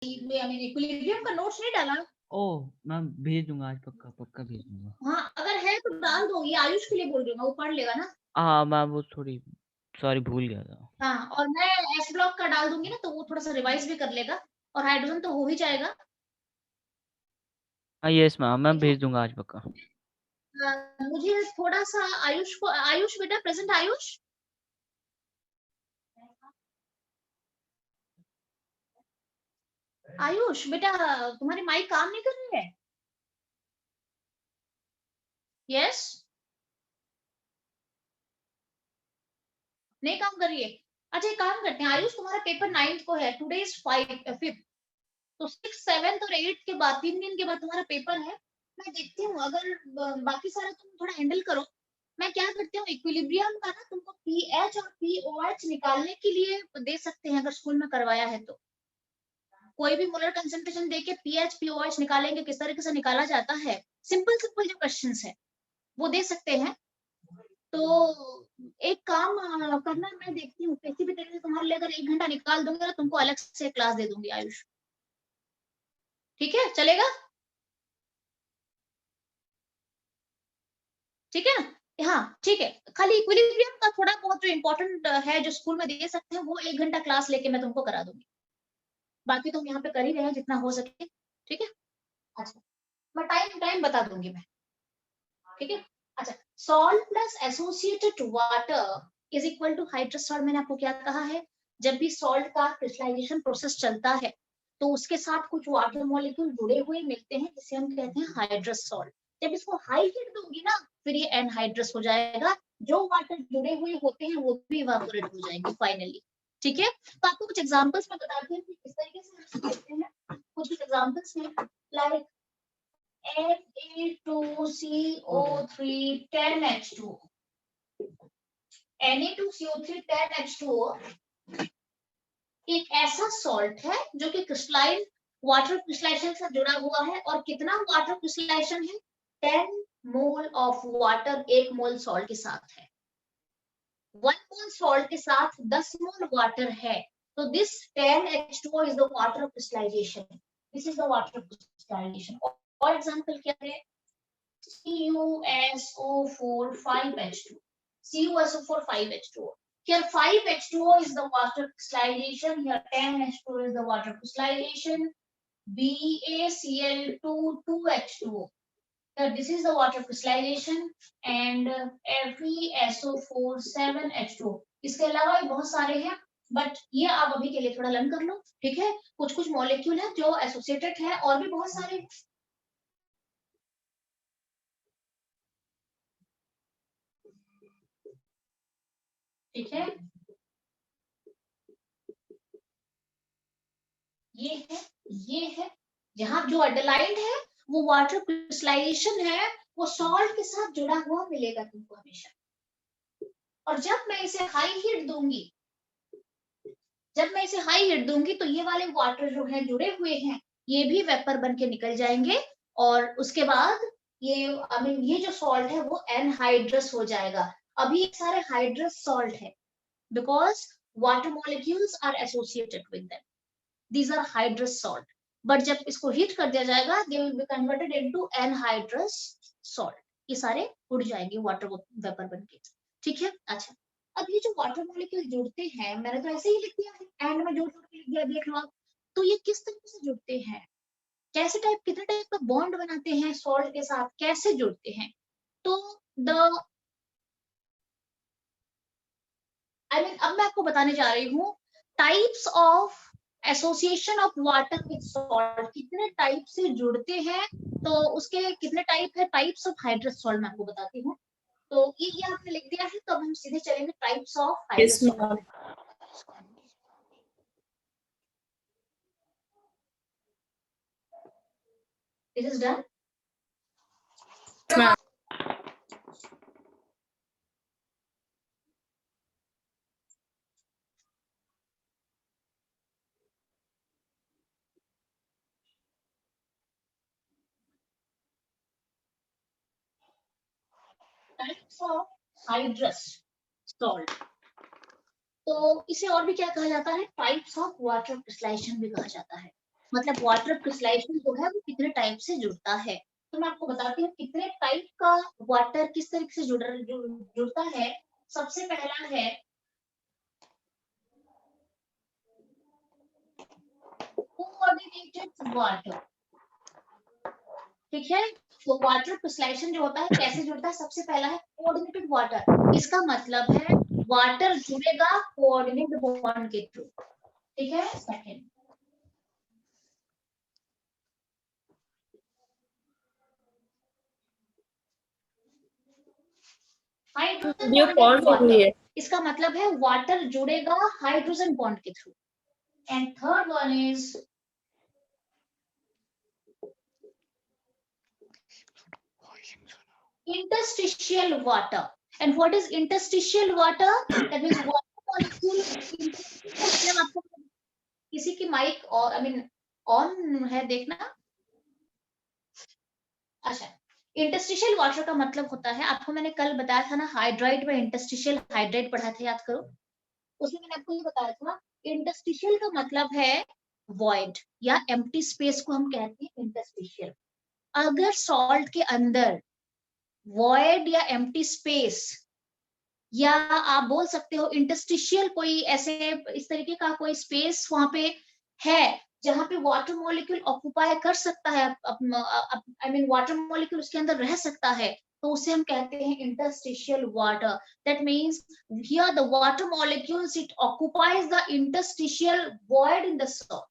Equilibrium का notes नहीं डाला? ओह मैम भेज दूंगा आज, पक्का पक्का भेज दूंगा। हाँ अगर है तो डाल दो, ये आयुष के लिए बोल रही हूँ, वो पढ़ लेगा ना। हाँ मैम वो थोड़ी सॉरी भूल गया था। हाँ और मैं एस ब्लॉक का डाल दूंगी ना, तो वो थोड़ा सा रिवाइज भी कर लेगा, और हाइड्रोजन तो हो ही जाएगा। हाँ यस मैम, मैं ठीक है, भेज दूंगा आज पक्का। मुझे थोड़ा सा आयुष को, आयुष बेटा प्रेजेंट, आयुष आयुष बेटा तुम्हारी माइक काम नहीं कर रही है? यस, नहीं काम कर रही है। अच्छा एक काम करते हैं आयुष, तुम्हारा पेपर 9th को है, टुडे इज 5th, तो 6th 7th और 8th के बाद 3 दिन के बाद तुम्हारा पेपर है। मैं देखती हूँ अगर बाकी सारा तुम थोड़ा हैंडल करो, मैं क्या करती हूँ इक्विलिब्रियम का ना तुमको पीएच और पीओएच निकालने के लिए दे सकते हैं, अगर स्कूल में करवाया है तो। कोई भी मोलर कंसंट्रेशन देके पीएच पीओएच निकालेंगे, किस तरीके से निकाला जाता है, सिंपल सिंपल जो क्वेश्चंस है वो दे सकते हैं। तो एक काम करना, मैं देखती हूँ किसी भी तरीके से तुम्हारे लिए अगर 1 घंटा निकाल दूंगी ना, तुमको अलग से क्लास दे दूंगी आयुष। ठीक है, चलेगा? ठीक है ना? हाँ ठीक है, खाली इक्विलिब्रियम का थोड़ा बहुत जो इम्पोर्टेंट है जो स्कूल में दे सकते हैं, वो 1 घंटा क्लास लेके मैं तुमको करा दूंगी। बाकी तुम यहाँ पे कर ही रहे हैं जितना हो सके। ठीक है, अच्छा मैं टाइम टाइम बता दूंगी मैं। ठीक है, अच्छा salt plus associated water is equal to hydrous salt. मैंने आपको क्या कहा है, जब भी सॉल्ट का क्रिस्टलाइजेशन प्रोसेस चलता है तो उसके साथ कुछ वाटर मॉलिक्यूल जुड़े हुए मिलते हैं, जिसे हम कहते हैं हाइड्रस सॉल्ट। जब इसको हाई हीट दूंगी ना, फिर ये एनहाइड्रस हो जाएगा, जो वाटर जुड़े हुए होते हैं वो भी इवापोरेट हो जाएंगे फाइनली। ठीक है, तो आपको कुछ एग्जांपल्स में बताती हूँ कि किस तरीके से हम देखते हैं। कुछ एग्जांपल्स हैं like Na2CO3 10H2O, Na2CO3 10H2O एक ऐसा सॉल्ट है जो कि क्रिस्टलाइन वाटर क्रिस्टलाइजेशन से जुड़ा हुआ है। और कितना वाटर क्रिस्टलाइजेशन है? 10 mole of water 1 mole salt के साथ है। 1 मोल सॉल्ट के साथ 10 मोल वाटर है, तो this 10H2O is the water crystallization. This is the water crystallization. और एग्जांपल क्या है? CuSO4 5H2. CuSO4 5H2O. Here 5H2O is the water crystallization. Here 10H2O is the water crystallization. BaCl2 2H2O. Here this is the water crystallization. And FeSO4 7H2O. इसके अलावा भी बहुत सारे हैं, but ये आप अभी के लिए थोड़ा लर्न कर लो। ठीक है, कुछ कुछ मॉलिक्यूल है जो एसोसिएटेड है, और भी बहुत सारे। ठीक है, ये है जहां जो अडलाइड है वो वाटर क्रिस्टलाइजेशन है, वो सॉल्ट के साथ जुड़ा हुआ मिलेगा तुमको हमेशा। और जब मैं इसे हाई हीट दूंगी, तो ये वाले वाटर जो है जुड़े हुए हैं, ये भी वेपर बन के निकल जाएंगे। और उसके बाद ये ये जो सॉल्ट है वो एनहाइड्रस हो जाएगा। अभी ये सारे हाइड्रस सॉल्ट है because water molecules are associated with them. These are hydrous salt. But जब इसको हीट कर दिया जाएगा, they will be converted into anhydrous salt. ये सारे उड़ जाएंगे वाटर वेपर बनके। ठीक है, अच्छा अब ये जो वाटर मॉलिक्यूल जुड़ते हैं, मैंने तो ऐसे ही लिख दिया है, एंड में जोड़ जोड़ के लिख दिया, देख लो आप। तो ये किस तरीके से जुड़ते हैं, कैसे टाइप, कितने टाइप का बॉन्ड बनाते हैं सॉल्ट के साथ, कैसे जुड़ते हैं? तो द अब मैं आपको बताने जा रही हूँ types of association of water with salt, कितने टाइप से जुड़ते हैं, तो उसके कितने टाइप है, टाइप्स ऑफ हाइड्रस सॉल्ट मैं आपको बताती हूँ। तो ये आपने लिख दिया है, तो अब हम सीधे चलेंगे types of hydrous salt. This is done. Types of hydrous salt, तो इसे और भी क्या कहा जाता है, टाइप्स ऑफ वाटर क्रिस्टलाइजेशन भी कहा जाता है। मतलब वाटर क्रिस्टलाइजेशन जो है वो कितने टाइप से जुड़ता है। तो मैं आपको बताती हूँ कितने टाइप का वाटर किस तरीके से जुड़ता है। सबसे पहला है कोऑर्डिनेटेड वाटर, ठीक है। तो वाटर क्रिस्टलाइजेशन जो होता है कैसे जुड़ता है, सबसे पहला है कोऑर्डिनेटेड वाटर। इसका मतलब है वाटर जुड़ेगा कोऑर्डिनेट बॉन्ड के थ्रू, ठीक है। सेकंड हाइड्रोजन ये कौन बॉन्डेड सी हुई वाटर, है? इसका मतलब है वाटर जुड़ेगा हाइड्रोजन बॉन्ड के through. And third one is interstitial water. And what is interstitial water? That means water molecule मतलब आपको किसी की माइक और आई मीन ऑन है देखना। अच्छा, इंटरस्टिशियल वाटर का मतलब होता है, आपको मैंने कल बताया था ना हाइड्राइड में इंटरस्टिशियल हाइड्राइड पढ़ा था, याद करो। उसमें मैंने आपको ये बताया था इंटरस्टिशियल का मतलब है वॉइड या एम्प्टी स्पेस को हम कहते हैं इंटरस्टिशियल। अगर सॉल्ट के अंदर वॉइड या एम्प्टी स्पेस या आप बोल सकते हो इंटरस्टिशियल कोई ऐसे इस तरीके का कोई स्पेस वहां पे है जहां पे वाटर मॉलिक्यूल ऑक्यूपाई कर सकता है, आई मीन वाटर मॉलिक्यूल उसके अंदर रह सकता है, तो उसे हम कहते हैं interstitial water. That means here the water molecules it occupies the interstitial void in the salt.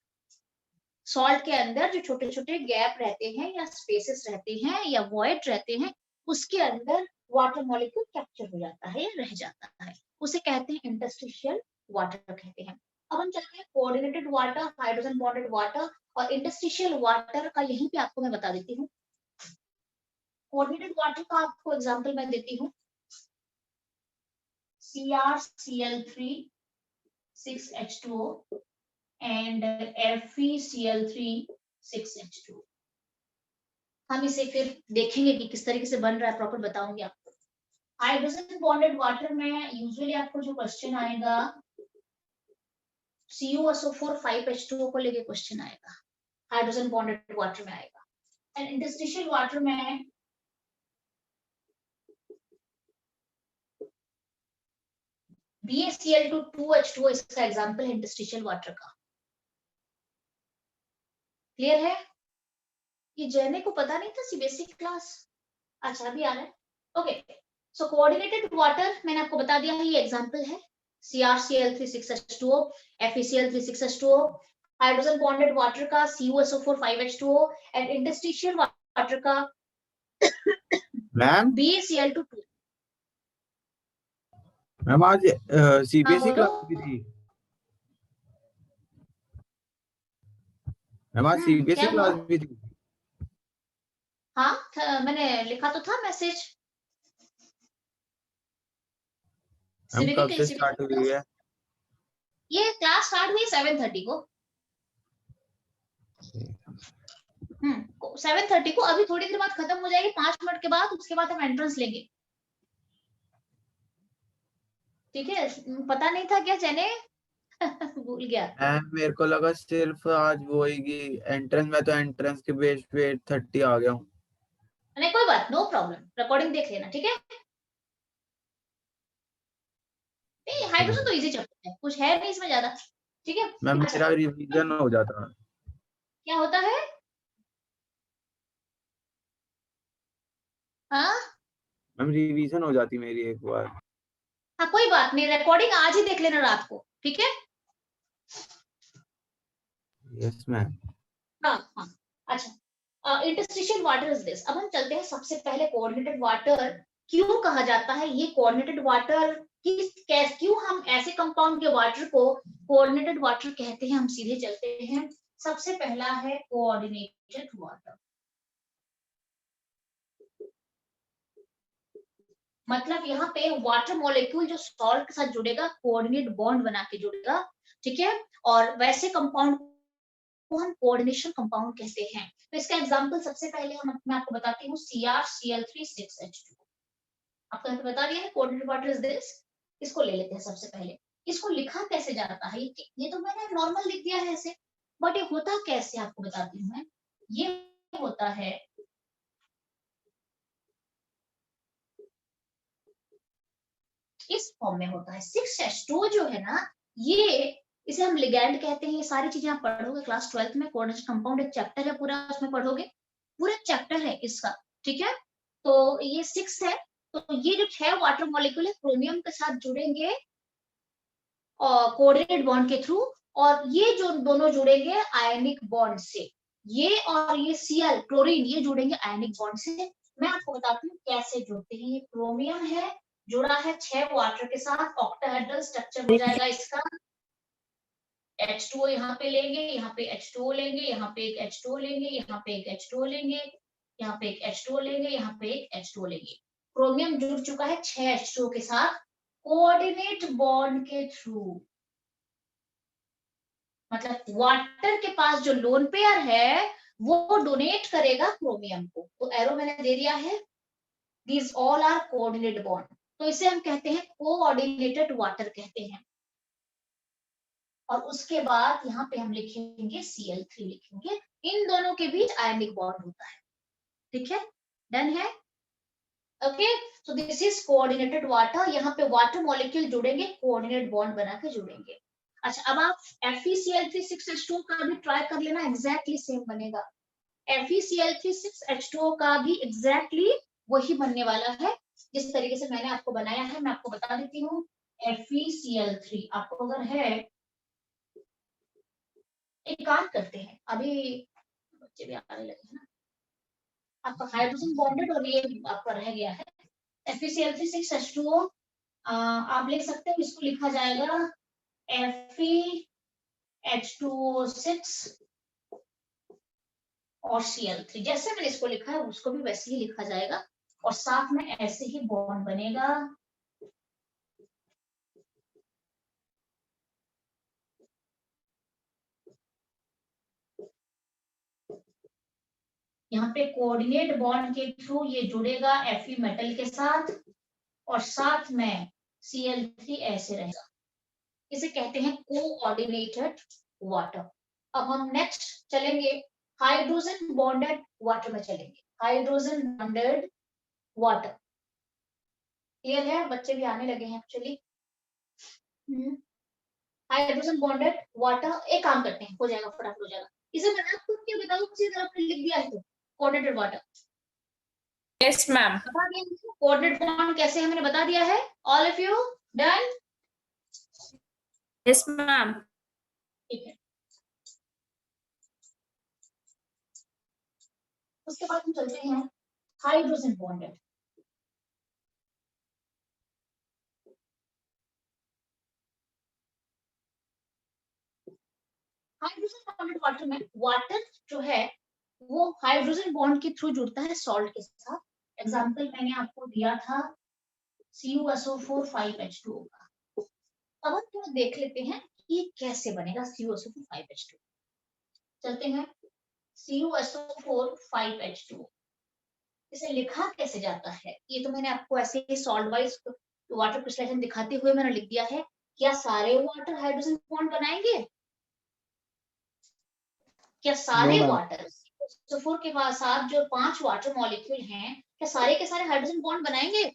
Salt के अंदर जो छोटे छोटे गैप रहते हैं या स्पेसेस रहते हैं या वॉइड रहते हैं, उसके अंदर वाटर मॉलिक्यूल कैप्चर हो जाता है या रह जाता है, उसे कहते हैं इंटरस्टिशियल वाटर कहते हैं। अब हम चलते हैं coordinated water, hydrogen bonded water और इंटरस्टिशियल वाटर का यहीं पे आपको मैं बता देती हूँ। कोऑर्डिनेटेड वाटर का आपको एग्जांपल मैं देती हूँ, CrCl3 6H2O and FeCl3 6H2O। हम इसे फिर देखेंगे कि किस तरीके से बन रहा है, प्रॉपर बताऊंगी आपको। हाइड्रोजन बॉन्डेड वाटर में यूजुअली आपको जो क्वेश्चन आएगा CuSO4 5H2O को लेके क्वेश्चन आएगा, हाइड्रोजन बॉन्डेड वाटर में आएगा। एंड इंटरस्टिशियल वाटर में BaCl2 2H2O इसका एग्जांपल है इंटरस्टिशियल वाटर का। क्लियर है? ये जैने को पता नहीं था सीबीएसई क्लास, अच्छा अभी आ रहा है। ओके, सो कोऑर्डिनेटेड वाटर मैंने आपको बता दिया है, ये एग्जांपल है CrCl3 6H2O, FeCl3 6H2O, hydrogen bonded water का CuSO4 5H2O and interstitial water का मैम BaCl2 2। मैम आज सीबीएसई बोलो। क्लास भी थी। मैम आज सीबीएसई क्या हुआ? क्लास भी थी। हाँ मैंने लिखा तो था मैसेज। मैम कब से स्टार्ट हुई है? ये क्लास स्टार्ट हुई 7:30 को। 7:30 को, अभी थोड़ी देर बाद खत्म हो जाएगी, 5 मिनट के बाद, उसके बाद हम एंट्रेंस लेंगे, ठीक है। पता नहीं था क्या चने? भूल गया। मैम मेरे को लगा सिर्फ आज वो होगी एंट्रेंस, में तो एंट्रेंस के बेस पे 30 आ गया हूँ। नहीं कोई बात, नो प्रॉब्लम, रिकॉर्डिंग देख लेना, ठीक है। नहीं हाइड्रोजन तो इजी चैप्टर है, कुछ है नहीं इसमें ज्यादा, ठीक है। मैम अच्छा, मेरा रिवीजन हो जाता है। क्या होता है? हाँ मैम रिवीजन हो जाती मेरी एक बार। हाँ कोई बात नहीं, रिकॉर्डिंग आज ही देख लेना रात को, ठीक है। Yes ma'am. हाँ अच्छा, इंटरस्टिशियल वाटर इज दिस। अब हम चलते हैं सबसे पहले कोऑर्डिनेटेड वाटर क्यों कहा जाता है, ये कोऑर्डिनेटेड वाटर क्यों हम ऐसे कंपाउंड के वाटर को कोऑर्डिनेटेड वाटर कहते हैं, हम सीधे चलते हैं। सबसे पहला है कोऑर्डिनेटेड वाटर, मतलब यहाँ पे वाटर मॉलिक्यूल जो सॉल्ट के साथ जुड़ेगा, कोऑर्डिनेट बॉन्ड बना के जुड़ेगा, ठीक है। और वैसे कंपाउंड को हम कोऑर्डिनेशन कंपाउंड कहते हैं। तो इसका एग्जांपल सबसे पहले मैं आपको बताती हूँ CrCl3 6H2। आपको यहाँ पे बता दिया है कोऑर्डिनेटेड वाटर इज दिस। इसको ले लेते हैं सबसे पहले, इसको लिखा कैसे जाता है, ये तो मैंने नॉर्मल लिख दिया है ऐसे, बट ये होता कैसे आपको बताती हूँ मैं। ये होता है इस फॉर्म में होता है। 6H2O जो है ना, ये इसे हम लिगैंड कहते हैं। ये सारी चीजें आप पढ़ोगे क्लास 12th में। कोऑर्डिनेशन कंपाउंड एक चैप्टर है पूरा, उसमें पढ़ोगे, पूरा चैप्टर है इसका, ठीक है। तो ये 6 है। तो ये जो 6 वाटर मॉलिक्यूल है क्रोमियम के साथ जुड़ेंगे और कोऑर्डिनेट बॉन्ड के थ्रू, और ये जो दोनों जुड़ेंगे आयनिक बॉन्ड से। ये और ये Cl क्लोरीन ये जुड़ेंगे आयनिक बॉन्ड से। मैं आपको बताती हूँ कैसे जुड़ते हैं। ये क्रोमियम है, जुड़ा है 6 वाटर के साथ, ऑक्टाहेड्रल स्ट्रक्चर हो जाएगा इसका। H2O यहाँ पे लेंगे, यहाँ पे H2O लेंगे, यहाँ पे एक H2O लेंगे, यहाँ पे एक H2O लेंगे, यहाँ पे एक H2O लेंगे, यहाँ पे एक H2O लेंगे। क्रोमियम जुड़ चुका है 6 H2O के साथ कोऑर्डिनेट बॉन्ड के थ्रू। मतलब वाटर के पास जो लोन पेयर है वो डोनेट करेगा क्रोमियम को। तो एरो मैंने दे दिया है, these all are coordinate bond. तो इसे हम कहते हैं कोऑर्डिनेटेड वाटर कहते हैं। और उसके बाद यहाँ पे हम लिखेंगे Cl3 लिखेंगे। इन दोनों के बीच आयनिक बॉन्ड होता है, ठीक है, डन है। Okay, so this is coordinated water. यहाँ पे वाटर मॉलिक्यूल जुड़ेंगे, कोऑर्डिनेट बॉन्ड बना के जुड़ेंगे। अच्छा, अब आप FeCl3 6H2O का भी ट्राई कर लेना, एग्जैक्टली सेम बनेगा। FeCl3 6H2O का भी एग्जैक्टली वही बनने वाला है जिस तरीके से मैंने आपको बनाया है। मैं आपको बता देती हूँ। FeCl3 आपको अगर है, एक काम करते हैं, अभी बच्चे भी आने लगे हैं ना, आपका हाइड्रोजन बॉन्डेड और ये आपका रह गया है FeCl3 6H2O। आप लिख सकते हो, इसको लिखा जाएगा FeH2O6 और Cl3। जैसे मैंने इसको लिखा है उसको भी वैसे ही लिखा जाएगा, और साथ में ऐसे ही बॉन्ड बनेगा। यहाँ पे कोऑर्डिनेट बॉन्ड के थ्रू ये जुड़ेगा Fe मेटल के साथ, और साथ में Cl3 ऐसे रहेगा। इसे कहते हैं कोऑर्डिनेटेड वाटर। अब हम नेक्स्ट चलेंगे हाइड्रोजन बॉन्डेड वाटर में चलेंगे। हाइड्रोजन बॉन्डेड वाटर क्लियर है, बच्चे भी आने लगे हैं एक्चुअली। हाइड्रोजन बॉन्डेड वाटर, एक काम करते हैं, हो जाएगा फटाफट हो जाएगा। इसे बना खुद के बताओ, किसी तरह आपने लिख दिया है तो कोऑर्डिनेटेड वाटर। Yes ma'am. बता दिया कोऑर्डिनेट बॉन्ड कैसे है, मैंने बता दिया है। All of you done? Yes ma'am. ठीक है, उसके बाद हम चलते हैं hydrogen bonded. Hydrogen bonded water में वाटर जो है वो हाइड्रोजन बॉन्ड के थ्रू जुड़ता है सॉल्ट के साथ। एग्जांपल मैंने आपको दिया था CuSO4 5H2O का। अब हम थोड़ा देख लेते हैं ये कैसे बनेगा CuSO4 5H2O। चलते हैं CuSO4 5H2O। इसे लिखा कैसे जाता है, ये तो मैंने आपको ऐसे ही सॉल्ट वाइज वाटर क्रिस्टलाइजेशन दिखाते हुए मैंने लिख दिया है। क्या सारे वाटर हाइड्रोजन बॉन्ड बनाएंगे? क्या सारे वाटर CuSO4 के साथ जो 5 वाटर मॉलिक्यूल हैं, क्या सारे के सारे हाइड्रोजन बॉन्ड बनाएंगे?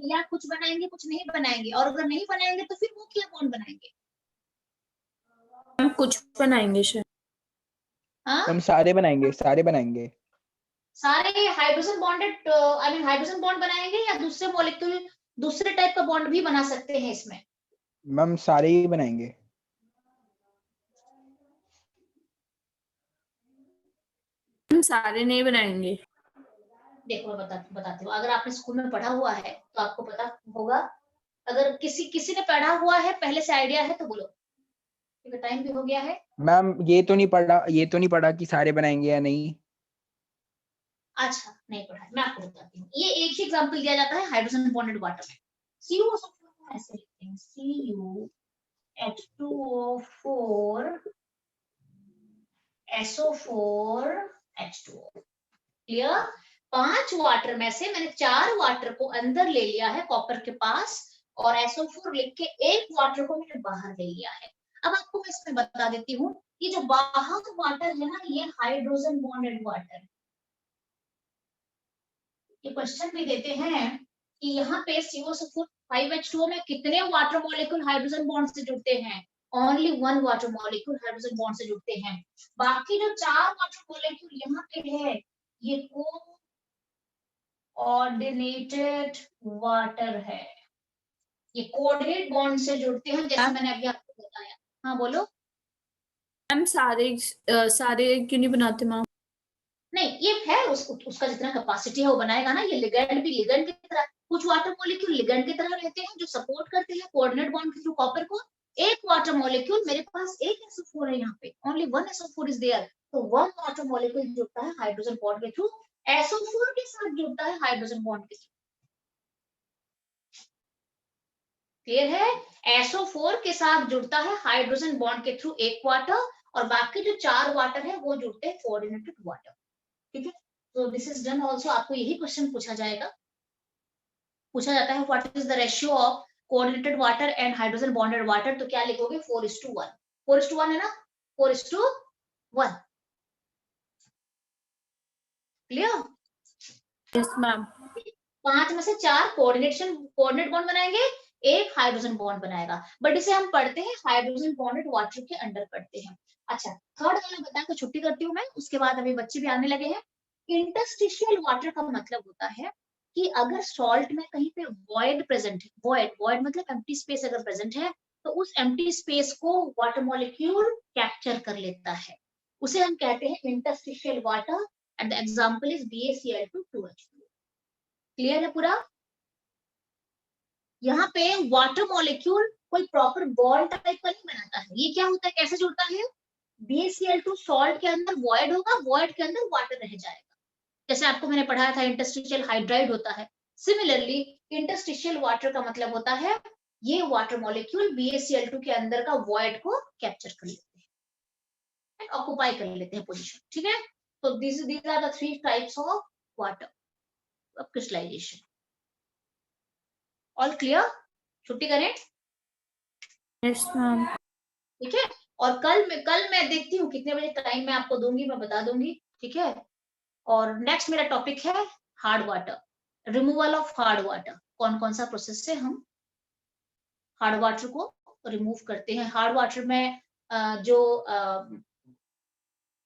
या कुछ बनाएंगे कुछ नहीं बनाएंगे? और अगर नहीं बनाएंगे तो फिर वो क्या बॉन्ड बनाएंगे? हम कुछ बनाएंगे शायद। हाँ, हम सारे बनाएंगे, सारे बनाएंगे। सारे hydrogen bonded I mean hydrogen bond बनाएंगे, या दूसरे मॉलिक्यूल दूसरे टाइप का बॉन्ड भी बना सकते हैं इसमें? मैम सारे ही बनाएंगे। हम सारे नहीं बनाएंगे। देखो मैं बताती हूँ। अगर आपने स्कूल में पढ़ा हुआ है तो आपको पता होगा। अगर किसी ने पढ़ा हुआ है, पहले से आइडिया है तो बोलो, क्योंकि टाइम भी हो गया है। मैम ये तो नहीं पढ़ा कि सारे बनाएंगे या नहीं। अच्छा, नहीं पढ़ा है, मैं आपको बताती हूँ। ये एक ही एग्जांपल दिया जाता है हाइड्रोजन बॉन्डेड वाटर में। CuSO4 ऐसे लिखते हैं, CuH2O4 SO4H2O। क्लियर? 5 वाटर में से मैंने 4 वाटर को अंदर ले लिया है कॉपर के पास, और SO4 लिख के एक वाटर को मैंने बाहर ले लिया है। अब आपको मैं इसमें बता देती हूँ, ये जो बाहर वाटर है ना, ये हाइड्रोजन बॉन्डेड वाटर। ये क्वेश्चन भी देते हैं कि यहाँ पे CO4 5H2O में कितने वाटर मॉलिक्यूल हाइड्रोजन बॉन्ड से जुड़ते हैं? Only 1 water molecule hydrogen bond से जुड़ते हैं। बाकी जो 4 वाटर मॉलिक्यूल यहाँ पे है, ये कोऑर्डिनेटेड वाटर है। ये कोऑर्डिनेट बॉन्ड से जुड़ते हैं, जैसे मैंने अभी आपको बताया। हाँ बोलो। मैम सारे क्यों नहीं बनाते मैम? नहीं, ये है उसका जितना कैपेसिटी है वो बनाएगा ना। ये लिगैंड भी लिगैंड की तरह, कुछ वाटर मॉलिक्यूल लिगैंड की तरह रहते हैं जो सपोर्ट करते हैं कोऑर्डिनेट बॉन्ड के थ्रू कॉपर को। एक वाटर मॉलिक्यूल, मेरे पास एक SO4 है यहाँ पे, ओनली 1 SO4 इज देयर, तो 1 वाटर मॉलिक्यूल जुड़ता है हाइड्रोजन बॉन्ड के थ्रू, SO4 के साथ जुड़ता है हाइड्रोजन बॉन्ड के थ्रू। क्लियर है? SO4 के साथ जुड़ता है हाइड्रोजन बॉन्ड के थ्रू एक वाटर, और बाकी जो 4 वाटर है वो जुड़ते हैं कोऑर्डिनेटेड वाटर। ठीक है, तो दिस इज डन ऑल्सो। आपको यही क्वेश्चन पूछा जाएगा, पूछा जाता है what is the ratio of coordinated water and hydrogen bonded water, तो क्या लिखोगे? 4:1। 4:1 है ना, 4:1। क्लियर? Yes ma'am. 5 में से 4 कोऑर्डिनेट बॉन्ड बनाएंगे, एक हाइड्रोजन बॉन्ड बनाएगा, बट इसे हम पढ़ते हैं हाइड्रोजन बॉन्डेड वाटर के अंडर पढ़ते हैं। अच्छा, थर्ड वाला बता के छुट्टी करती हूँ मैं, उसके बाद अभी बच्चे भी आने लगे हैं। इंटरस्टिशियल वाटर का मतलब होता है कि अगर सॉल्ट में कहीं पे वॉइड प्रेजेंट है, वॉइड मतलब एम्प्टी स्पेस अगर प्रेजेंट है, तो उस एम्प्टी स्पेस को वाटर मॉलिक्यूल कैप्चर कर लेता है, उसे हम कहते हैं interstitial water, and the example is BaCl2 2H2। Clear है पूरा? यहाँ पे वाटर मॉलिक्यूल कोई प्रॉपर बॉल टाइप का नहीं बनाता है। ये क्या होता है, कैसे जुड़ता है? BaCl2 सॉल्ट के अंदर वॉइड होगा, वॉइड के अंदर वाटर रह जाएगा, जैसे आपको मैंने पढ़ाया था इंटरस्टिशियल हाइड्राइड होता है। सिमिलरली इंटरस्टिशियल वाटर का मतलब होता है ये वाटर मॉलिक्यूल BaCl2 के अंदर का वॉइड को कैप्चर कर लेते हैं एंड ऑक्युपाई कर लेते हैं पोजीशन। ठीक है, तो these are the 3 types of water crystallisation. All clear? छुट्टी करें? Yes ma'am. ठीक है, और कल मैं देखती हूँ कितने बजे टाइम मैं आपको दूंगी, मैं बता दूंगी। ठीक है, और नेक्स्ट मेरा टॉपिक है hard water, removal of hard water. कौन कौन सा प्रोसेस से हम हार्ड वाटर को रिमूव करते हैं। हार्ड वाटर में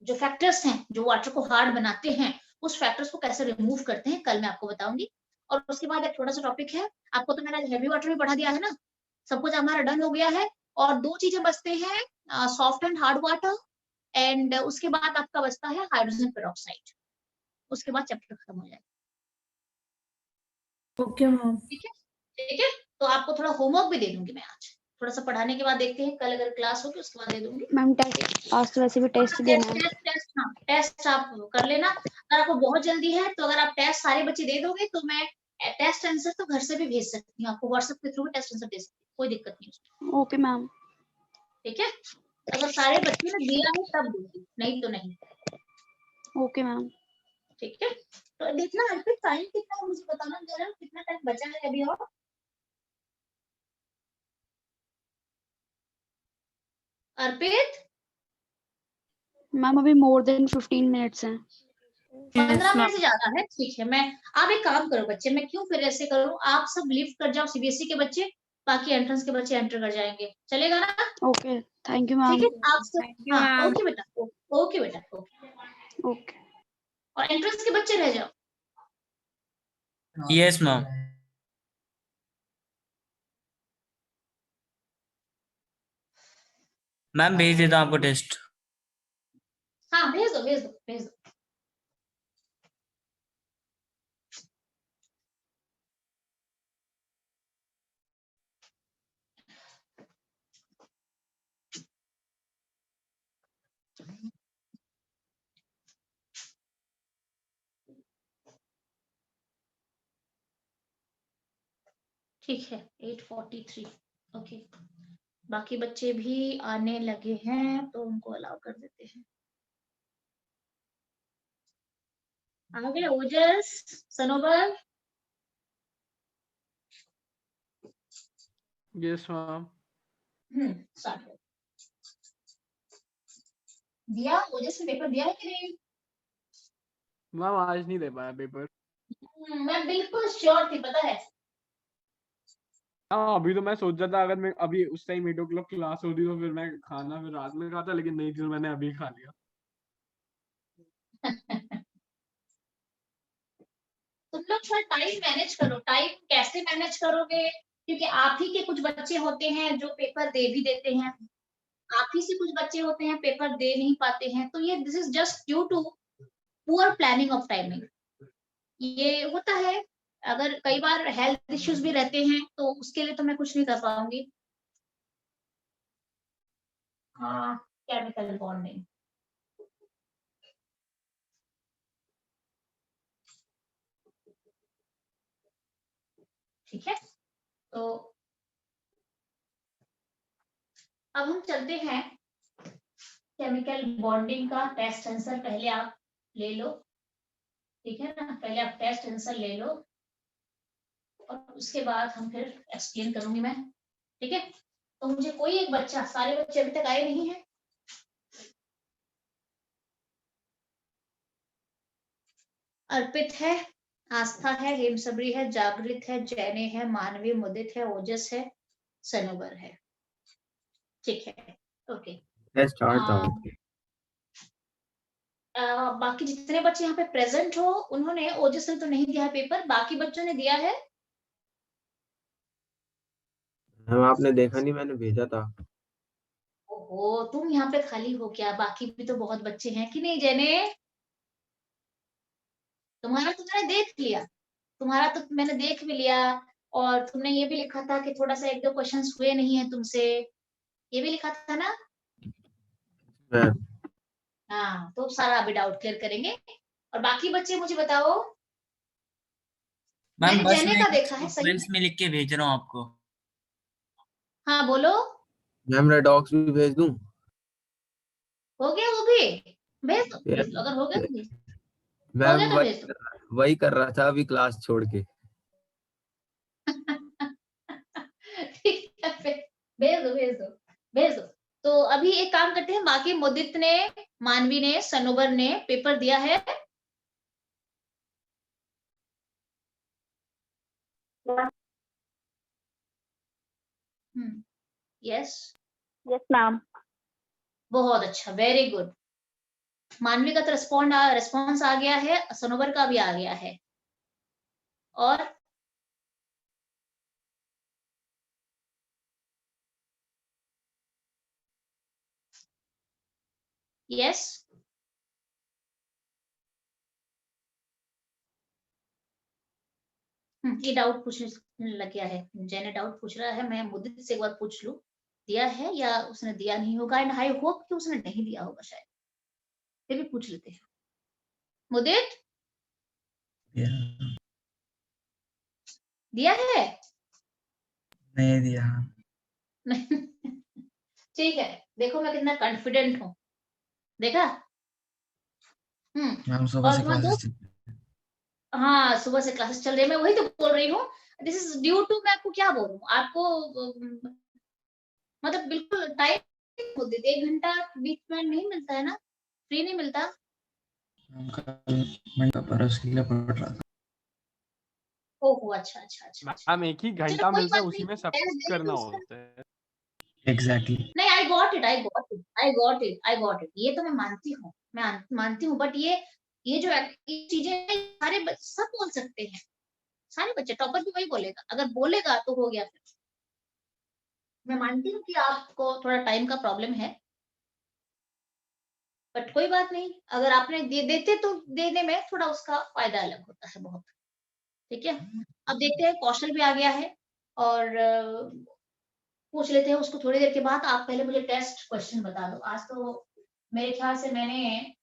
जो फैक्टर्स हैं जो वाटर को हार्ड बनाते हैं, उस फैक्टर्स को कैसे रिमूव करते हैं, कल मैं आपको बताऊंगी। और उसके बाद एक छोटा सा टॉपिक है, आपको तो मैंने हैवी वाटर भी पढ़ा दिया है ना, सब कुछ हमारा डन हो गया है, और 2 चीजें बचते हैं, soft and hard water, and उसके बाद आपका बचता है हाइड्रोजन पेरोक्साइड। उसके बाद चैप्टर खत्म हो जाएगा। Okay ma'am. ठीक है, ठीक है, तो आपको थोड़ा होमवर्क भी दे दूंगी मैं आज, थोड़ा सा पढ़ाने के बाद देखते हैं, कल अगर क्लास होगी उसके बाद दे दूंगी। मैम टेस्ट आज तो वैसे भी टेस्ट देना है। टेस्ट आप कर लेना। अगर आपको बहुत जल्दी है तो अगर आप टेस्ट सारे बच्चे दे दोगे तो मैं टेस्ट आंसर तो घर से भी भेज सकती हूँ, आपको व्हाट्सएप के थ्रू टेस्ट आंसर दे सकती हूँ, कोई दिक्कत नहीं उसमें। Okay ma'am. ठीक है, अगर सारे बच्चे ने दिया है तब दूंगी, नहीं तो नहीं। Okay ma'am. ठीक है, तो देखना अर्पित टाइम कितना है मुझे बताना जरा, कितना टाइम बचा है अभी। और अर्पित मैम अभी मोर देन 15 मिनट्स हैं। 15 मिनट से ज्यादा है। ठीक है, मैं आप एक काम करो बच्चे, मैं क्यों फिर ऐसे करूं, आप सब लिफ्ट कर जाओ CBSE के बच्चे, बाकी एंट्रेंस के बच्चे एंटर कर जाएंगे, चलेगा ना? Okay thank you ma'am. ठीक है, आप सब हाँ, ओके बेटा, ओके बेटा, ओके। ओके और एंट्रेंस के बच्चे रह जाओ। Yes ma'am. मैम भेज देता हूँ आपको टेस्ट। हाँ भेज दो भेज दो भेज दो। ठीक है, 8:43 ओके। बाकी बच्चे भी आने लगे हैं तो उनको अलाउ कर देते हैं। आ गए Ojas, Sanobar? Yes ma'am. Start. दिया ओजस ने पेपर दिया है कि नहीं? मैम आज नहीं दे पाया पेपर। मैं बिल्कुल श्योर थी, पता है। हाँ अभी तो मैं सोच रहा था अगर मैं अभी उस टाइम 8 o'clock क्लास होती तो फिर मैं खाना फिर रात में खाता, लेकिन नहीं, फिर मैंने अभी खा लिया। तुम लोग थोड़ा टाइम मैनेज करो। टाइम कैसे मैनेज करोगे? क्योंकि आप ही के कुछ बच्चे होते हैं जो पेपर दे भी देते हैं, आप ही से कुछ बच्चे होते हैं पेपर दे नहीं पाते हैं। तो ये this is just due to poor planning of timing. ये होता है। अगर कई बार हेल्थ इश्यूज भी रहते हैं तो उसके लिए तो मैं कुछ नहीं कर पाऊंगी। हाँ, केमिकल बॉन्डिंग। ठीक है, तो अब हम चलते हैं केमिकल बॉन्डिंग का टेस्ट आंसर। पहले आप ले लो, ठीक है ना? पहले आप टेस्ट आंसर ले लो और उसके बाद हम फिर एक्सप्लेन करूंगी मैं, ठीक है? तो मुझे कोई एक बच्चा, सारे बच्चे अभी तक आए नहीं हैं। अर्पित है, आस्था है, हेमसबरी है, जागृत है, जैने है, मानवी, मुदित है, ओजस है, सनोवर है। ठीक है, ओके। स्टार्ट था। बाकी जितने बच्चे यहाँ पे प्रेजेंट हो उन्होंने, ओजस ने तो नहीं दिया है पेपर, बाकी बच्चों ने दिया है। मैम आपने देखा नहीं, मैंने भेजा था। ओहो, तुम यहाँ पे खाली हो क्या? बाकी भी तो बहुत बच्चे हैं कि नहीं? जैने, तुम्हारा तो मैंने देख लिया, तुम्हारा तो मैंने देख भी लिया। और तुमने ये भी लिखा था कि थोड़ा सा एक दो क्वेश्चंस हुए नहीं है तुमसे, ये भी लिखा था ना? मैम हाँ, तो सारा अभी डाउट क्लियर करेंगे। और बाकी बच्चे मुझे बताओ। मैम मैंने बस जैने मैं का देखा है, सही सीक्वेंस में? में लिख के भेज रहा हूँ आपको। हाँ बोलो। मैम रेडॉक्स भी भेज दूं? हो गया वो भी? भेज दो, ये- भेज दो, अगर हो गया तो भेज दो। हो मैम गया तो भेज दो। वही कर रहा था अभी क्लास छोड़ के। ठीक है, भेज दो, भेज दो, भेज दो। तो अभी एक काम करते हैं, बाकी मुदित ने, मानवी ने, सनोवर ने पेपर दिया है। Yes, yes ma'am. बहुत अच्छा, वेरी गुड। मानवी का तो रिस्पॉन्स आ गया है, सनोवर का भी आ गया है। और यस, ये डाउट पूछने लग गया है, जैने डाउट पूछ रहा है, मैं मुदित से एक बार पूछ लूं, दिया है या उसने दिया नहीं होगा। एंड आई होप कि उसने नहीं दिया होगा शायद, फिर भी पूछ लेते हैं। मुदित, दिया है? नहीं दिया। ठीक है, देखो मैं कितना कॉन्फिडेंट हूँ, देखा? मैम सुबह और से तुम्हारा क्लासेस दोस्त? हाँ, सुबह से क्लासेस चल रही है, मैं वही तो बोल रही हूँ। दिस इज ड्यू टू, मैं आपको क्या बोलूँ आपको, मतलब बिल्कुल टाइम होती है, 1 घंटा बीच में नहीं मिलता है ना, फ्री नहीं मिलता। कल मैं परस के लिए पढ़ रहा था। ओहो, अच्छा अच्छा अच्छा अच्छा। मैम एक ही चलो घंटा कोई मिलता है, बात उसी नहीं, में सब टेस्ट कुछ देंगे करना तो उसका, होता है। एग्जैक्टली। नहीं, I got it, I got it, I got it, I got it, ये तो मैं मानती हूँ, मैं मानती हूँ। बट ये जो चीजें हैं, सारे सब बोल सकते हैं, सारे बच्चे, टॉपर भी वही बोलेगा, अगर बोलेगा तो हो गया फिर। मैं मानती हूँ कि आपको थोड़ा टाइम का प्रॉब्लम है, बट कोई बात नहीं, अगर आपने देते तो देने में थोड़ा उसका फायदा अलग होता है बहुत। ठीक है, अब देखते हैं, कौशल भी आ गया है और पूछ लेते हैं उसको थोड़ी देर के बाद। आप पहले मुझे टेस्ट क्वेश्चन बता दो। आज तो मेरे ख्याल से मैंने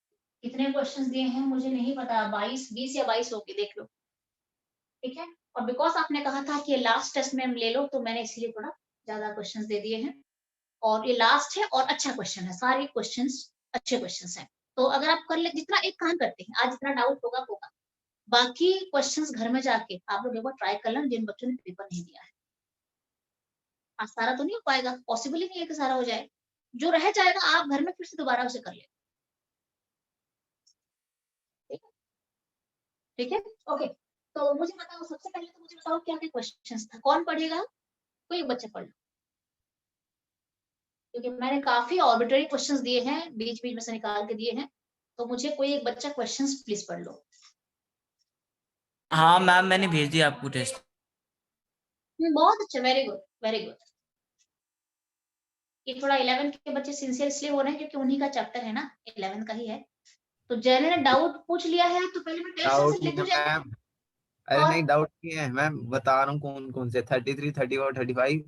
कितने क्वेश्चंस दिए हैं मुझे नहीं पता, 20 या 22 होके देख लो, ठीक है? और बिकॉज आपने कहा था कि लास्ट टेस्ट में ले लो, तो मैंने इसलिए थोड़ा ज्यादा क्वेश्चंस दे दिए हैं। और ये लास्ट है और अच्छा क्वेश्चन है, सारे क्वेश्चंस अच्छे क्वेश्चंस हैं। तो अगर आप कर ले, जितना एक काम करते हैं, आज जितना डाउट होगा होगा, बाकी क्वेश्चंस घर में जाके आप लोग एक बार ट्राई कर लें, जिन बच्चों ने पेपर नहीं दिया है। आज सारा तो नहीं हो पाएगा, पॉसिबल ही नहीं है कि सारा हो जाए, जो रह जाएगा आप घर में फिर से दोबारा उसे कर ले, ठीक है, ओके। तो मुझे बताओ, सबसे पहले तो मुझे बताओ क्या क्या क्वेश्चंस था, कौन पढ़ेगा? कोई एक बच्चा पढ़ लो, क्योंकि मैंने काफी आर्बिट्ररी क्वेश्चंस दिए हैं, बीच बीच में से निकाल के दिए हैं, तो मुझे कोई एक बच्चा क्वेश्चंस प्लीज पढ़ लो। हाँ मैम, मैंने भेज दिया आपको टेस्ट। बहुत अच्छा, वेरी गुड वेरी गुड। ये थोड़ा 11 के बच्चे सिंसियर इसलिए हो रहे हैं क्योंकि उन्हीं का चैप्टर है ना, 11 का ही है। तो जैने ने डाउट पूछ लिया है तो पहले मैं टेस्ट डाउट आंसर नहीं लिखूं है जैने? मैम, अरे और नहीं डाउट नहीं है मैम, बता रहा हूँ कौन कौन से 33, 34, 35।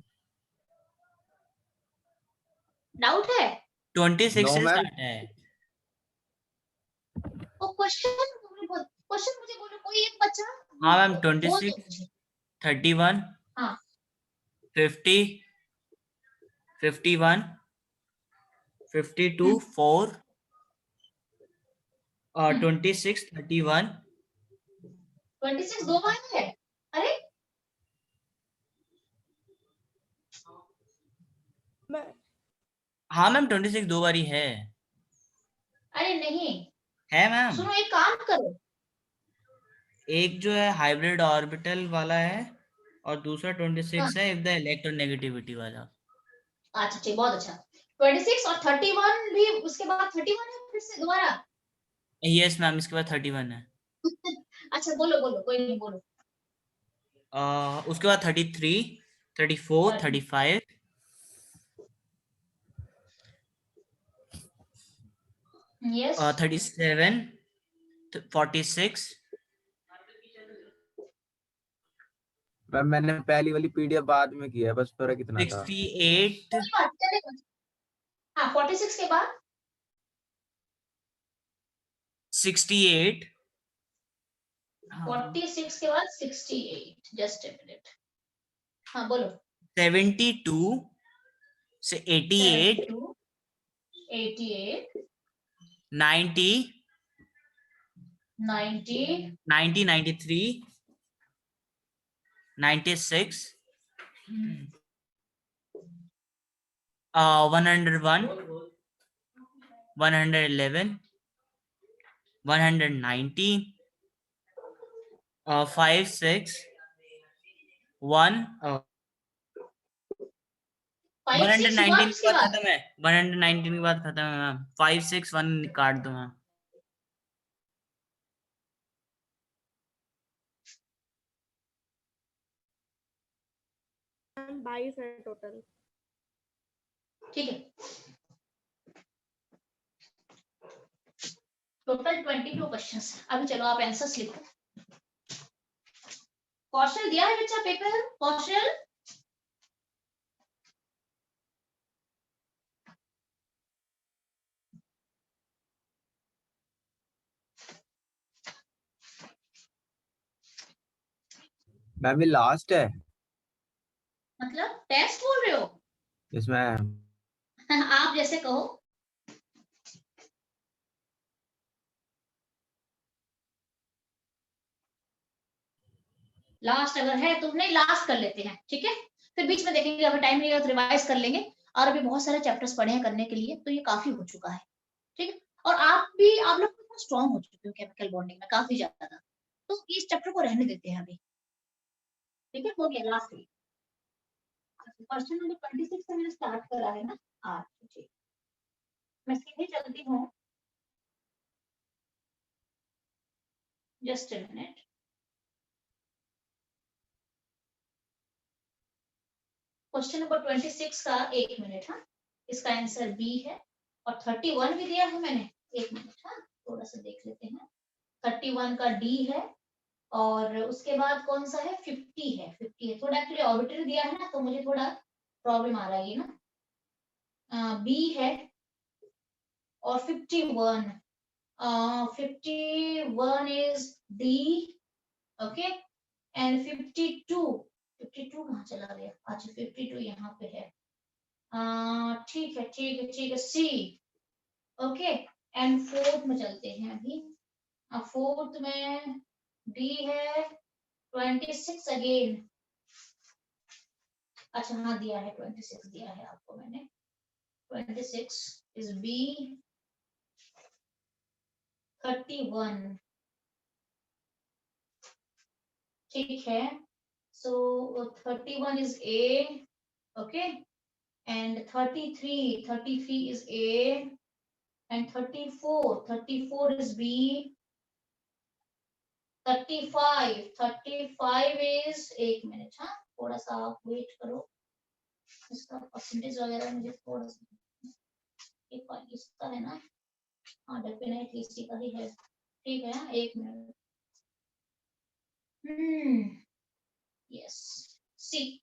डाउट है? 26 नो से मैम, स्टार्ट है। और क्वेश्चन मुझे बोलो, कोई एक बच्चा हाँ मैम, बोल दो 26, मुझे। 31, हाँ 50, 51, 52, 4, 26, 31। 26 दो बार है? अरे हाँ मैम, 26 दो बारी है अरे नहीं, मैम। सुनो एक काम करो, एक जो है हाइब्रिड ऑर्बिटल वाला है, और दूसरा 26 हाँ, है इफ द इलेक्ट्रोनेगेटिविटी वाला। अच्छा ठीक, बहुत अच्छा। 26 और 31 भी, उसके बाद 31 है फिर से दोबारा? यस मैम, इसके बाद 31 है। अच्छा बोलो बोलो, कोई नहीं, बोलो। उसके बाद 33, 34, 35, यस 37, 46, मैम मैंने पहली वाली पीडीएफ बाद में किया है, बस फर्क इतना था। 68, कोई बात चलेगा। हाँ 46 के बाद 68, 46 के बाद 68, जस्ट ए मिनट। हाँ बोलो। 72 से 88, 72, 88, 90, 90, 90, 93, 96, 101, 111, 190, 5, 6, 1, 5, 6, 1 119 के उसके बाद बाद? खत्म है। 119 के बाद खत्म है मैम। 5, 6, 1 काट दो मैम। मैम 22 है टोटल। ठीक है, टोटल 22 क्वेश्चंस। अभी चलो आप आंसर्स लिखो। कौशल दिया है बच्चा पेपर? कौशल मैम ये लास्ट है मतलब टेस्ट बोल रहे हो? इसमें। आप जैसे कहो। लास्ट अगर है तो नहीं, लास्ट कर लेते हैं, ठीक है। फिर बीच में देखेंगे, अगर टाइम नहीं है तो रिवाइज कर लेंगे। और अभी बहुत सारे चैप्टर्स पढ़े हैं करने के लिए, तो ये काफी हो चुका है, ठीक है। और आप लोग बहुत स्ट्रांग हो चुके हो केमिकल बॉन्डिंग में, काफी ज्यादा। तो इस चैप्टर को रहने देते हैं अभी, ठीक है। हो गया लास्ट। क्वेश्चन नंबर 26 से मैंने स्टार्ट करा है ना आज, ठीक। मैं सीधे चलती हूँ, just a minute. Question number 26 का 1 मिनट। हाँ, इसका आंसर बी है। और 31 भी दिया है मैंने, 1 मिनट। हाँ, थोड़ा सा देख लेते हैं। 31 का डी है, और उसके बाद कौन सा है? 50 है। 50 है, थोड़ा एक्चुअली ऑर्बिटरी दिया है ना, तो मुझे थोड़ा प्रॉब्लम आ रही है ना। बी है, और 51, 51 इज डी, ओके। एंड 52, 52 कहाँ चला गया? अच्छा 52 यहाँ पे है। ठीक है ठीक है ठीक है, सी, ओके। एंड फोर्थ में चलते हैं अभी। फोर्थ में डी है, 26 अगेन। अच्छा हाँ दिया है, 26 दिया है आपको मैंने। 26 इज बी। 31, ठीक है, so 31 is A, okay, and 33 is A, and 34 is B, 35 is, एक मिनट, हाँ थोड़ा सा आप वेट करो, इसका परसेंटेज वगैरह मुझे थोड़ा सा, एक बार इसका है ना, हाँ डेफिनेटली इसी का ही है, ठीक है, एक मिनट, यस, सी,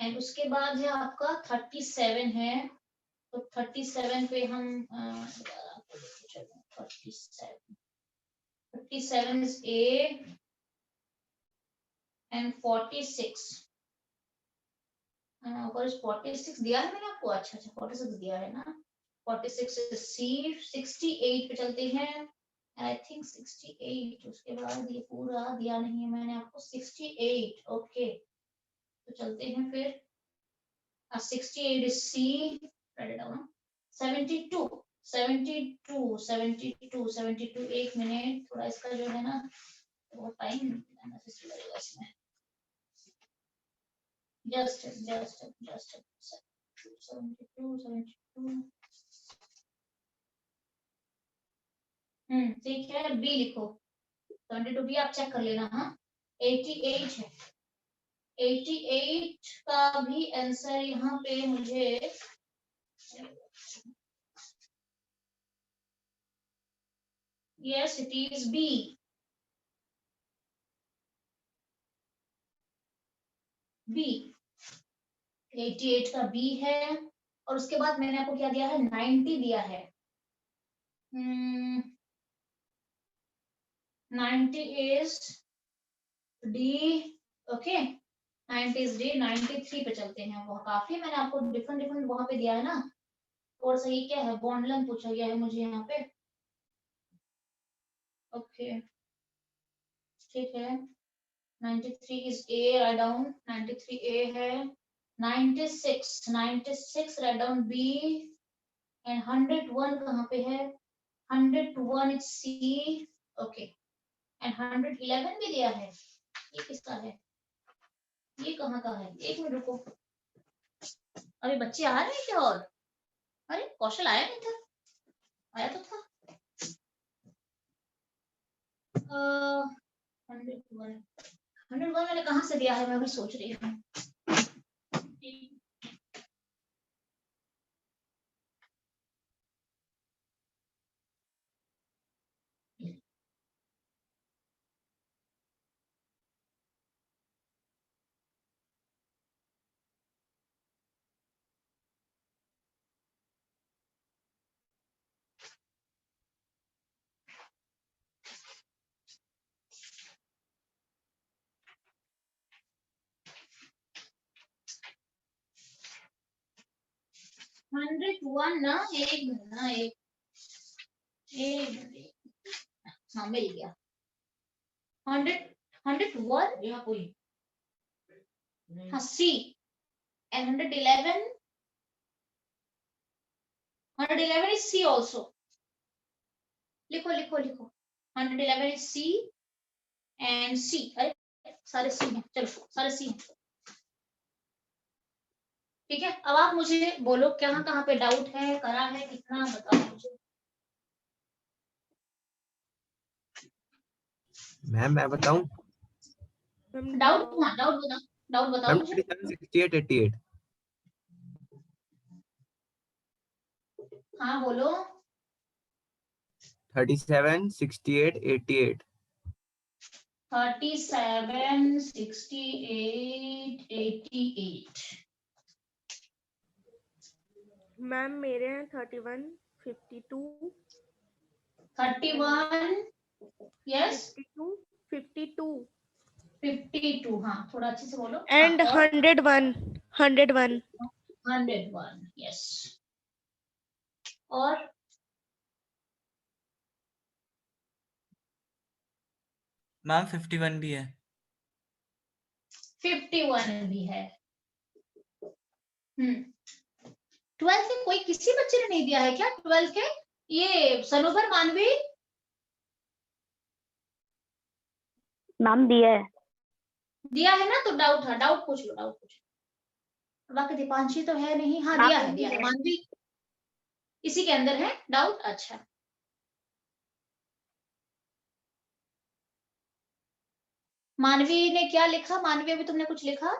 एंड उसके बाद है आपका 37 है, तो 37 पे हम 37 is A, and 46 what is 46 दिया है मैंने आपको, अच्छा 46 दिया है ना, 46 is C, 68 पे चलते हैं, I think 68, उसके बाद ये पूरा दिया नहीं है मैंने आपको, 68, ओके, तो चलते हैं फिर, 68 is C, write it down, 72, एक मिनट, थोड़ा इसका जो है ना बहुत टाइम लगेगा इसमें, just 72, ठीक है, बी लिखो, 72 भी आप चेक कर लेना, हाँ 88 है, 88 का भी आंसर यहाँ पे मुझे, yes it is B, B, 88 का B है, और उसके बाद मैंने आपको क्या दिया है, 90 दिया है, 90 is D, okay, 90 is D, 93 पे चलते हैं, वो काफी मैंने आपको डिफरेंट वहां पे दिया है ना, और सही क्या है, बॉन्ड लेंथ पूछा गया है मुझे यहाँ पे, ओके, ठीक है, 93 is A, write down, 93A है, 96 write down B, and 101 कहाँ पे है, 101 is C, ओके, and 111 भी दिया है, ये किसका है, ये कहाँ का है, एक मिनट रुको, अरे बच्चे आ रहे हैं क्या, और अरे कौशल आया नहीं था, आया तो था, 101 मैंने कहाँ से दिया है, मैं भी सोच रही हूँ, हंड्रेड वन ना, एक मिनट ना, एक हाँ मिल गया, 101 यहाँ कोई, हाँ C, and 111 is C also, लिखो 111 is C and C, अरे सारे C हैं, चलो सारे C हैं, ठीक है, अब आप मुझे बोलो कहाँ पे डाउट है, करा है कितना, बताओ मुझे, मैम मैं बताऊं, डाउट बताओ मुझे, 68 88, हाँ बोलो, 37 68 88, 37 68 88, मैम मेरे हैं 31 52 31, यस 52 हाँ थोड़ा अच्छे से बोलो, एंड 101 यस, और मैम 51 भी है, 51 भी है, 12 के कोई किसी बच्चे ने नहीं दिया है क्या, 12 के, ये सनोबर मानवी, मैम दिया है। दिया है ना, तो डाउट है, डाउट पूछ लो, डाउट पूछ लो। बाकी दीपांशी तो है नहीं, हाँ दिया है, दिया है। मानवी इसी के अंदर है डाउट। अच्छा, मानवी ने क्या लिखा? मानवी अभी तुमने कुछ लिखा?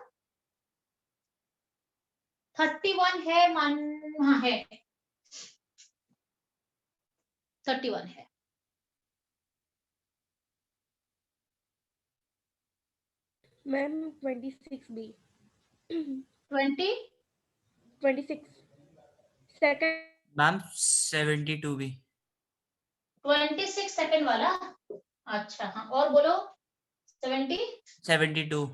31 है हाँ है, 31 है। मैम 26 बी 20 26 सेकंड मैम 72 भी 26 सेकंड वाला। अच्छा हाँ, और बोलो 72।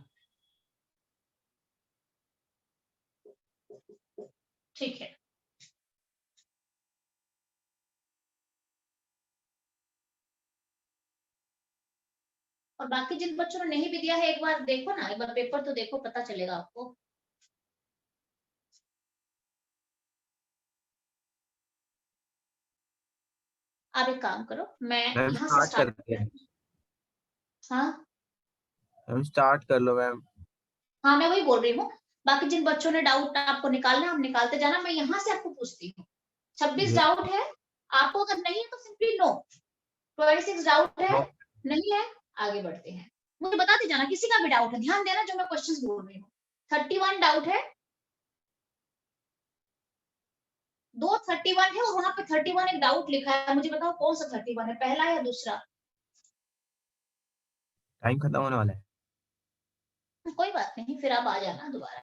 ठीक है, और बाकी जिन बच्चों ने नहीं भी दिया है, एक बार देखो ना, एक बार पेपर तो देखो, पता चलेगा आपको। आप एक काम करो, मैं मैम यहाँ से स्टार्ट स्टार्ट करते हैं। हाँ मैम स्टार्ट कर लो मैम। हाँ, मैं वही बोल रही हूँ। बाकी जिन बच्चों ने डाउट आपको निकालना, आप निकालते जाना, मैं यहाँ से आपको पूछती हूँ। 26 ये डाउट है आपको, अगर नहीं है तो सिंपली नो। 26 डाउट है, नो। नहीं है, आगे बढ़ते हैं। मुझे बताते जाना किसी का भी डाउट है, ध्यान देना जो मैं क्वेश्चंस बोल रही हूँ। 31 डाउट है, 2 31 है, और वहां पे 31 एक डाउट लिखा है। मुझे बताओ कौन सा 31 है, पहला या दूसरा? टाइम खत्म होने वाला है। कोई बात नहीं, फिर आप आ जाना दोबारा।